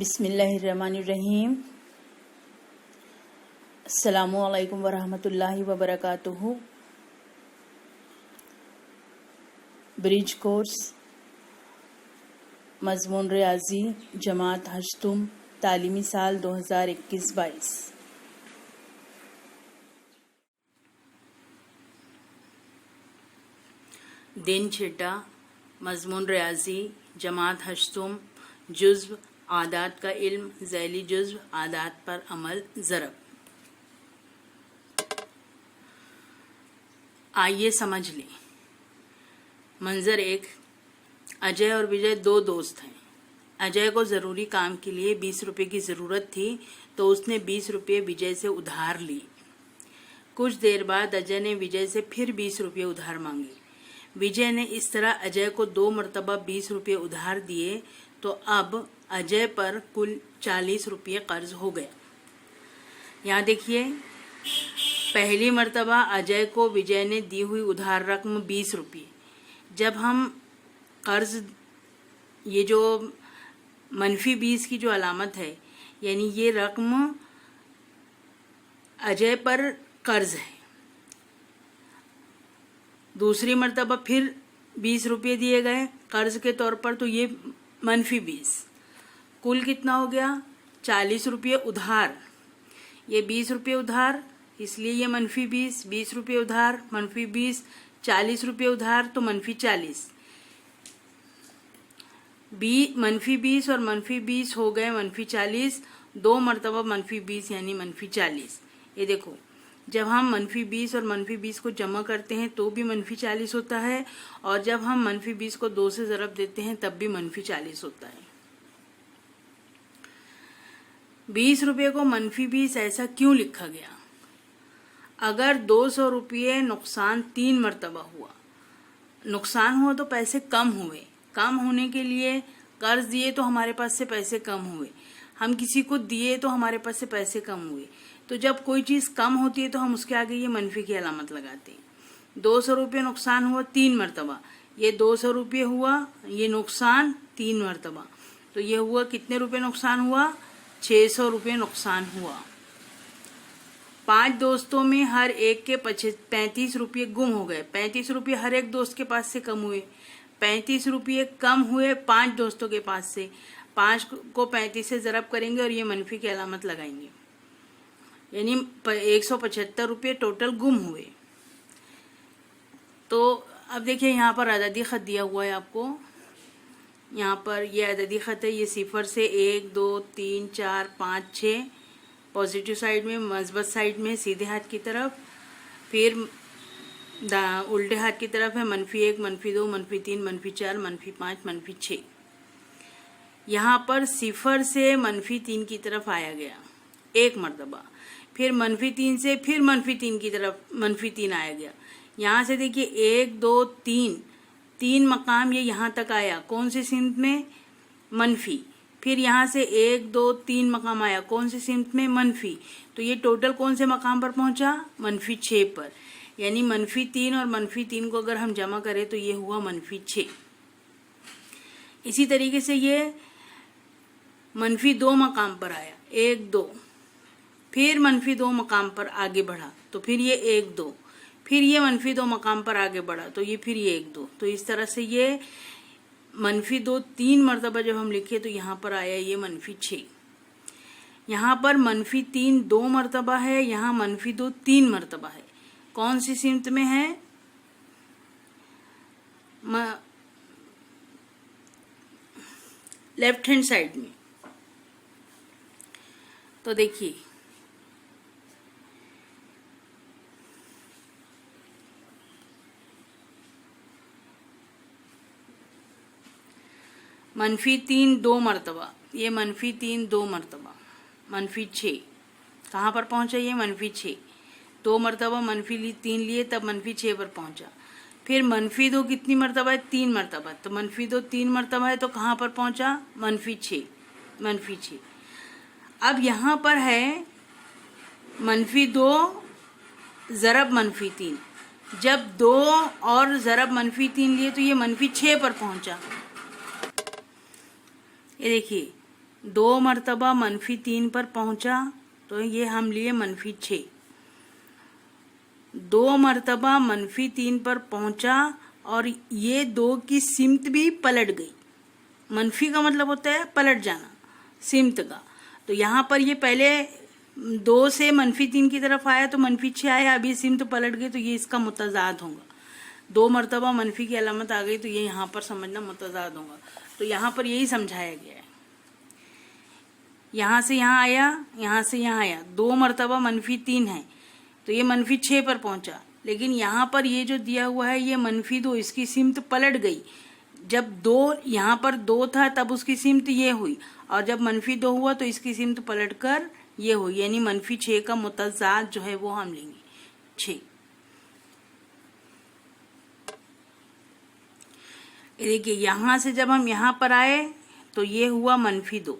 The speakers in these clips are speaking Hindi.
बिस्मिल्लाहिर्रहमानिर्रहीम। अस्सलामु अलैकुम वरहमतुल्लाहि वबरकातुहू। ब्रिज कोर्स मज़मून रियाजी जमात हश्तुम तालीमी साल 2021-22। दिन छठा मज़मून रियाजी जमात हश्तुम जुज़्व आदात का इल्म ज़ैली जुज़्व आदात पर अमल ज़रब। आइए समझ लें। मंजर एक, अजय और विजय दो दोस्त हैं। अजय को ज़रूरी काम के लिए 20 रुपये की ज़रूरत थी तो उसने 20 रुपये विजय से उधार ली। कुछ देर बाद अजय ने विजय से फिर 20 रुपये उधार मांगे। विजय ने इस तरह अजय को 2 मरतबा 20 रुपये उधार दिए तो अब अजय पर कुल 40 रुपये कर्ज हो गया। यहाँ देखिए, पहली मरतबा अजय को विजय ने दी हुई उधार रकम 20 रुपये। जब हम कर्ज, ये जो -20 की जो अलामत है, यानी ये रकम अजय पर कर्ज है। दूसरी मरतबा फिर 20 रुपये दिए गए कर्ज के तौर पर, तो ये -20। कुल कितना हो गया? 40 रुपये उधार। ये 20 रुपये उधार, इसलिए ये -20। 20 रुपये उधार, -20, 40 रुपये उधार, तो -40। -20 और -20 हो गए -40। 2 मरतबा -20 यानी -40। ये देखो, जब हम -20 और -20 को जमा करते हैं तो भी -40 होता है, और जब हम -20 को 2 से ज़रब देते हैं तब भी -40 होता है। 20 रुपये को -20 ऐसा क्यों लिखा गया? अगर 200 रुपये नुकसान 3 मरतबा हुआ, नुकसान हुआ तो पैसे कम हुए। कम होने के लिए कर्ज दिए तो हमारे पास से पैसे कम हुए, हम किसी को दिए तो हमारे पास से पैसे कम हुए। तो जब कोई चीज़ कम होती है तो हम उसके आगे ये मनफी की अलामत लगाते हैं। 200 रुपये नुकसान हुआ 3 मरतबा, ये 200 रुपये हुआ, ये नुकसान 3 मरतबा, तो ये हुआ कितने रुपये नुकसान हुआ? 600 रुपये नुकसान हुआ। 5 दोस्तों में हर एक के 35 रुपये गुम हो गए। 35 रुपये हर एक दोस्त के पास से कम हुए। 35 रुपये कम हुए 5 दोस्तों के पास से। 5 को 35 से ज़रब करेंगे और ये मनफी की अलामत लगाएंगे, यानी 175 रुपये टोटल गुम हुए। तो अब देखिए, यहाँ पर अददी ख़त दिया हुआ है आपको। यहाँ पर ये अददी ख़त है, ये 0 से 1, 2, 3, 4, 5, 6 पॉजिटिव साइड में, मस्बत साइड में सीधे हाथ की तरफ, फिर उल्टे हाथ की तरफ है -1, -2, -3, -4, -5, -6। यहाँ पर 0 से -3 की तरफ आया गया 1 मरतबा, फिर -3 से फिर -3 की तरफ -3 आया गया। यहाँ से देखिए 1, 2, 3 मकाम ये यहाँ तक आया। कौन सी सिमत में? मनफी। फिर यहाँ से 1, 2, 3 मकाम आया। कौन सी सिमत में? मनफी। तो ये टोटल कौन से मकाम पर पहुंचा? -6 पर। यानी -3 और -3 को अगर हम जमा करें तो ये हुआ -6। इसी तरीके से ये -2 मकाम पर आया, 1, 2, फिर -2 मकाम पर आगे बढ़ा तो फिर ये 1, 2, फिर ये -2 मकाम पर आगे बढ़ा तो ये फिर ये 1, 2। तो इस तरह से ये -2 3 मरतबा जब हम लिखे तो यहाँ पर आया ये -6। यहाँ पर -3 2 मरतबा है, यहाँ -2 3 मरतबा है। कौन सी सिमत में है? लेफ्ट हैंड साइड में। तो देखिए, -3 2 मरतबा, ये -3 2 मरतबा, -6 कहाँ पर पहुंचा? ये -6। 2 मरतबा -3 लिए तब -6 पर पहुंचा। फिर -2 कितनी मरतबा है? 3 मरतबा, तो -2 3 मरतबा है तो कहाँ पर पहुंचा? -6। अब यहाँ पर है -2 ज़रब -3। जब 2 और ज़रब -3 लिए तो ये -6 पर पहुंचा। ये देखिए, 2 मरतबा -3 पर पहुंचा, तो ये हम लिए -6। 2 मरतबा -3 पर पहुंचा और ये 2 की सिमत भी पलट गई। मनफी का मतलब होता है पलट जाना, सिमत का। तो यहाँ पर ये पहले 2 से -3 की तरफ आया तो -6 आया, अभी सिमत पलट गई, तो ये इसका मुतजाद होगा। 2 मरतबा मनफी की अलामत आ गई तो ये यहाँ पर समझना मुतजाद होगा। तो यहाँ पर यही समझाया गया है। यहाँ से यहाँ आया, यहाँ से यहाँ आया, 2 मरतबा -3 है तो ये -6 पर पहुंचा। लेकिन यहाँ पर ये जो दिया हुआ है ये -2, इसकी सिमत पलट गई। जब 2 यहाँ पर 2 था तब उसकी सिमत ये हुई, और जब -2 हुआ तो इसकी सिमत पलट कर ये हुई, यानी -6 का मुतजाद जो है वो हम लेंगे 6। देखिए यहाँ से जब हम यहाँ पर आए तो ये हुआ -2,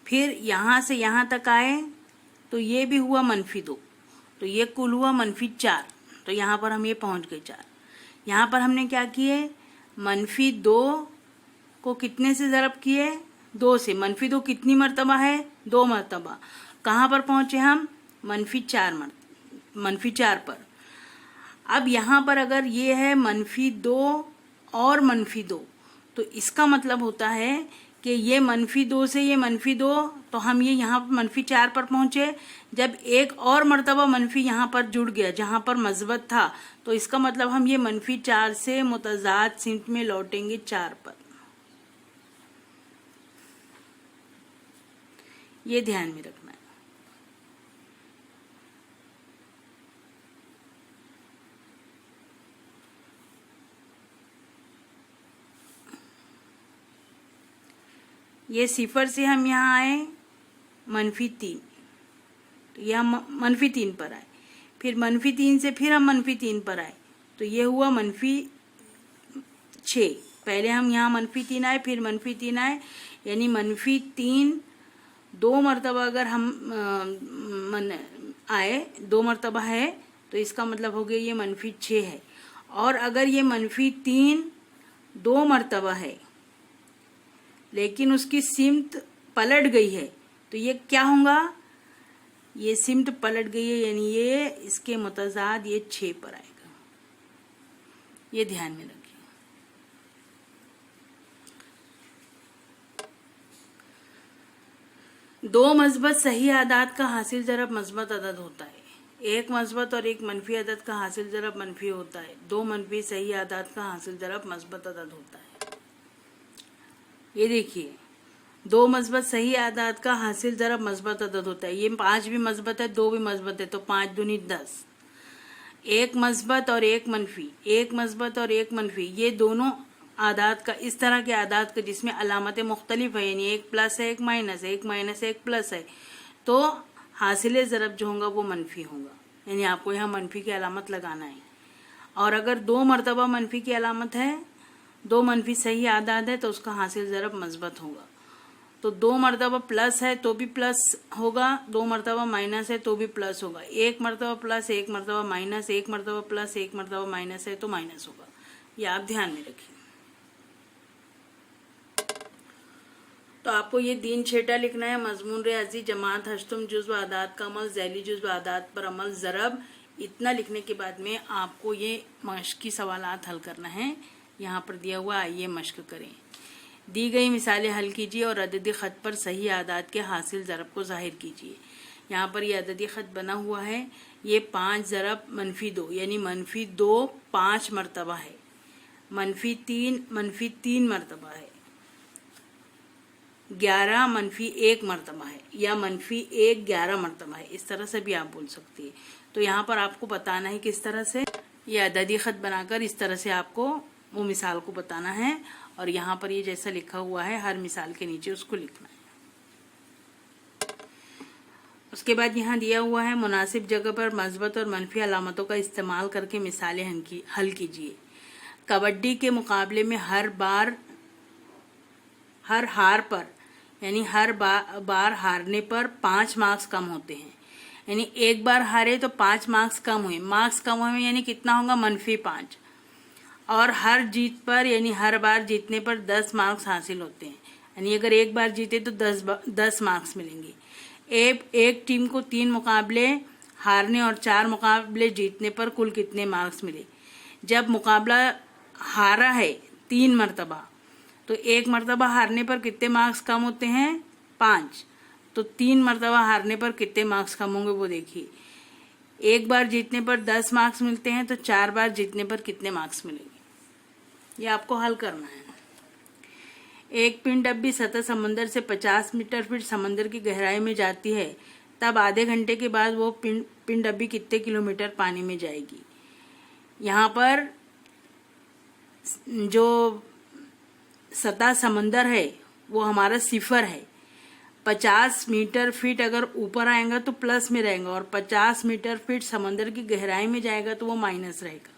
फिर यहाँ से यहाँ तक आए तो ये भी हुआ -2, तो ये कुल हुआ -4। तो यहाँ पर हम ये पहुँच गए 4। यहाँ पर हमने क्या किए, -2 को कितने से ज़रब किए, 2 से। -2 कितनी मरतबा है, 2 मरतबा। कहाँ पर पहुँचे हम, -4 पर। अब यहाँ पर अगर ये है -2 और -2, तो इसका मतलब होता है कि ये -2 से ये -2, तो हम ये यहाँ पर -4 पर पहुंचे। जब एक और मरतबा मनफी यहाँ पर जुड़ गया जहाँ पर मस्बत था, तो इसका मतलब हम ये -4 से मुतजाद सिमत में लौटेंगे 4 पर। ये ध्यान में रखना है। ये 0 से हम यहाँ आए -3, तो यहाँ -3 पर आए, फिर -3 से फिर हम -3 पर आए, तो ये हुआ -6। पहले हम यहाँ -3 आए, फिर -3 आए, यानी -3 2 मरतबा अगर हम आए, 2 मरतबा है, तो इसका मतलब हो गया ये -6 है। और अगर ये -3 2 मरतबा है लेकिन उसकी सिमत पलट गई है, तो ये क्या होगा, ये सिमत पलट गई है, यानी ये इसके मुतजाद ये 6 पर आएगा। ये ध्यान में रखिए। दो मस्बत सही आदात का हासिल ज़रब मस्बत अदद होता है। एक मस्बत और एक मनफी अदद का हासिल ज़रब मनफी होता है। 2 मनफी सही आदात का हासिल ज़रब मस्बत अदद होता है। ये देखिए, 2 मस्बत सही आदात का हासिल ज़रब मस्बत अदद होता है। ये 5 भी मस्बत है, 2 भी मस्बत है, तो 5 दूनी 10। एक मस्बत और एक मनफी, एक मस्बत और एक मनफी, ये दोनों आदात का, इस तरह के आदात का जिसमें अलामतें मुख्तलिफ है, यानी एक प्लस है एक माइनस है, एक माइनस है एक प्लस है, तो हासिल ज़रब जो होगा वो मनफी होगा, यानी आपको यहाँ मनफी की अलामत लगाना है। और अगर 2 मरतबा मनफी की अलामत है, 2 मनफी सही आदात है, तो उसका हासिल ज़रब मस्बत होगा। तो 2 मरतबा प्लस है तो भी प्लस होगा, 2 मरतबा माइनस है तो भी प्लस होगा, 1 मरतबा प्लस, 1 मरतबा माइनस, 1 मरतबा प्लस, 1 मरतबा माइनस है तो माइनस होगा। ये आप ध्यान में रखिए। तो आपको ये दीन छेटा लिखना है, मजमून रियाजी, जमात, हश्तुम, जुज़्व आदात का अमल, ज़ैली जुज़्व आदात पर अमल, ज़रब। इतना लिखने के बाद में आपको ये मश्की सवालात हल करना है। यहाँ पर दिया हुआ, आइए मश्क करें। दी गई मिसालें हल कीजिए और अददी ख़त पर सही आदात के हासिल ज़रब को ज़ाहिर कीजिए। यहाँ पर ये अददी ख़त बना हुआ है। ये 5 ज़रब -2, यानी -2 5 मरतबा है, -3 मरतबा है, 11 -1 मरतबा है, या -1 11 मरतबा है। इस तरह से भी आप बोल सकती है। तो यहाँ पर आपको बताना है किस तरह से, ये अददी ख़त बनाकर इस तरह से आपको वो मिसाल को बताना है। और यहाँ पर ये जैसा लिखा हुआ है हर मिसाल के नीचे उसको लिखना है। उसके बाद यहाँ दिया हुआ है, मुनासिब जगह पर मस्बत और मनफी अलामतों का इस्तेमाल करके मिसालें हल कीजिए। कबड्डी के मुकाबले में हर हार पर, यानी हर बार हारने पर 5 मार्क्स कम होते हैं। यानी एक बार हारे तो 5 मार्क्स कम हुए, मार्क्स कम हुए यानी कितना होगा, -5। और हर जीत पर, यानी हर बार जीतने पर 10 मार्क्स हासिल होते हैं। यानी अगर एक बार जीते तो 10 मार्क्स मिलेंगे। एक टीम को 3 मुकाबले हारने और 4 मुकाबले जीतने पर कुल कितने मार्क्स मिले? जब मुकाबला हारा है 3 मरतबा, तो 1 मरतबा हारने पर कितने मार्क्स कम होते हैं? 5। तो 3 मरतबा हारने पर कितने मार्क्स कम होंगे वो देखिए। एक बार जीतने पर 10 मार्क्स मिलते हैं, तो 4 बार जीतने पर कितने मार्क्स मिलेंगे? ये आपको हल करना है। एक पनडुब्बी सतह समंदर से 50 मीटर फीट समंदर की गहराई में जाती है, तब आधे घंटे के बाद वो पनडुब्बी कितने किलोमीटर पानी में जाएगी? यहाँ पर जो सतह समंदर है वो हमारा सिफर है। 50 मीटर फीट अगर ऊपर आएगा तो प्लस में रहेगा, और 50 मीटर फीट समंदर की गहराई में जाएगा तो वो माइनस रहेगा।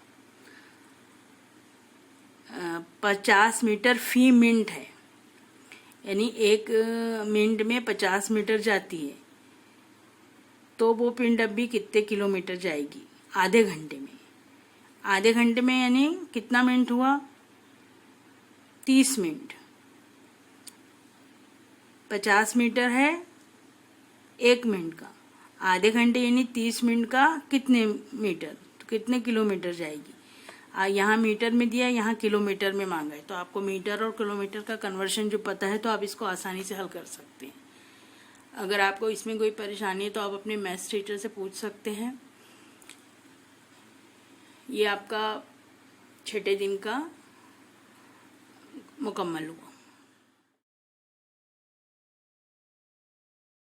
50 मीटर फी मिनट है, यानी 1 मिनट में 50 मीटर जाती है, तो वो पनडुब्बी कितने किलोमीटर जाएगी? आधे घंटे में। आधे घंटे में यानी कितना मिनट हुआ? 30 मिनट। 50 मीटर है 1 मिनट का, आधे घंटे यानी 30 मिनट का कितने मीटर, तो कितने किलोमीटर जाएगी? यहाँ मीटर में दिया, यहाँ किलोमीटर में मांगा है, तो आपको मीटर और किलोमीटर का कन्वर्शन जो पता है तो आप इसको आसानी से हल कर सकते हैं। अगर आपको इसमें कोई परेशानी है तो आप अपने मैथ्स टीचर से पूछ सकते हैं। ये आपका 6ठे दिन का मुकम्मल हुआ।